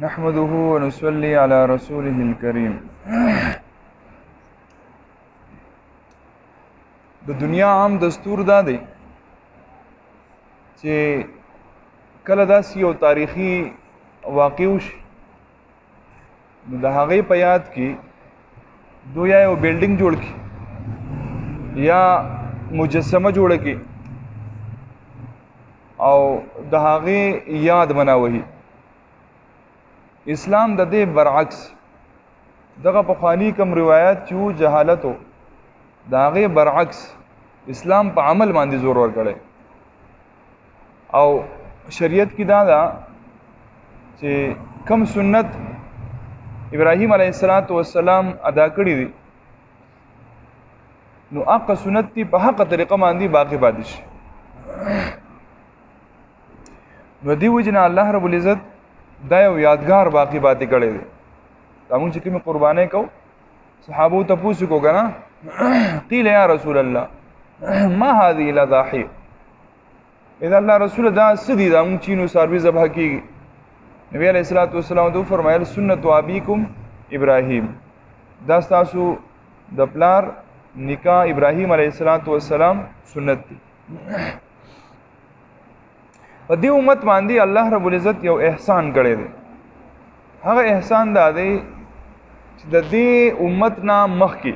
नहमदुहु व नुसल्ली अला रसूलिहिल करीम। द दुनिया आम दस्तूर दा दे چې کله داسې یو تاریخي واقع وشي نو د هغې په یاد کې دو یا یو بلډینګ جوړ کړي یا مجسمه جوړه کړي او د هغې یاد مناوهي. اسلام د دې برعکس دغه پخواني کم روایت چې وو جهالت و د هغې برعکس اسلام په عمل باندې زور ورکړی او شریعت کې دا ده چې کم سنت ابراهیم علیه السلام ادا کړي دي نو هغه سنت دي په حقه طریقه باندې باقی پاتې شي. نو دې وجه نه الله رب العزت دا یو یادګار باقی پاتې کړی دی. دا موږ چې کومې قربانۍ کوو صحابو ته پوښتنه کو کنه قیل یا رسول الله ما هذه الاضاحی، اذا الله رسول دا سدي دا مونږ چینو ساروي ذبح کیږي. نبی علیہ الصلوۃ والسلام ته فرمایل سنت ابیکم ابراهیم، دا تاسو د پلار نکاح ابراهیم علیہ السلام سنت دی. په دې امت باندې الله رب العزت یو احسان کړی دی. هغه احسان دا دی چې د دې امت نه مخکې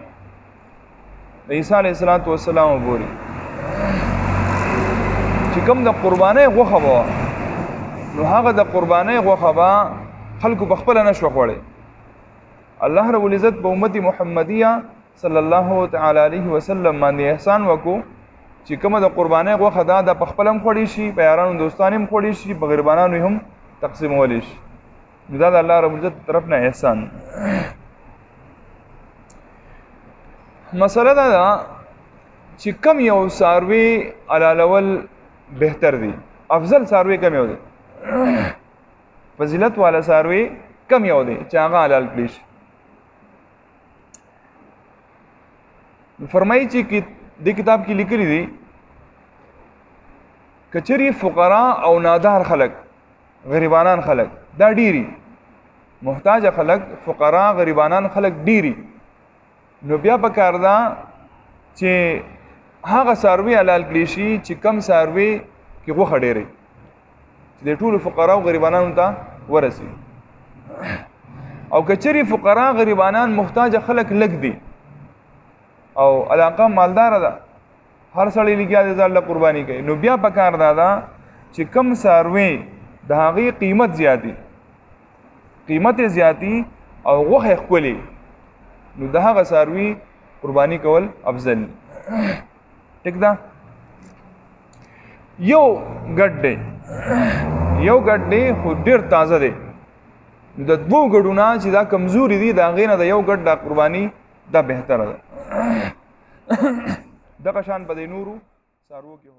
د عیسی علیہ السلام وګوري چې کوم د قربانۍ غوښه به نو هغه د قربانۍ غوښه به خلکو په خپله نه شوه خوړی. الله رب العزت په امت محمدیه صلی الله تعالی علیه وسلم باندې احسان وکړو چې کومه د قربانۍ غوښه دا د په خپله هم خوړی شي، په یارانو دوستانو هم خوړی شي، په غریبانانو هم تقسیمولی شي. نو دا د الله رب العزت طرف نه احسان. مسله دا ده چې کم یو څاروي حلالول بهتر دی، افضل څاروي کم یو دی، فضیلت والا څاروي کم یو دی چې هغه حلال کړي شي. فرمایي چې دې کتاب کې لیکلي دي کچری فقرا او نادار خلک غریبانان خلک دا ډیری، محتاج خلک فقرا غریبانان خلک ډیری، نو بیا پکار ده چې هغه څاروي حلال کړي شي چې کم څاروي کې غوښه ډېرې چې د ټولو فقرا او غریبانانو ته ورسي. او کچری فقرا غریبانان محتاج خلک لږ دي او علاقه مالداره ده، هر سړی لګیا دی ځان له قرباني کوي، نو بیا پکار ده چې کم څاروي د هغې قیمت زیاتی، قیمت یې زیاتی او غوښه یې ښکلې، نو د هغه څاروي قرباني کول افضل. ټیک ده. یو ګډ دی خو ډېر تازه دی، نو د دوو ګډو نه چې دا کمزوري دي د هغې نه د یو ګډ دا قرباني دا بهتره ده. دغه شان په دې نورو څاروو کې هم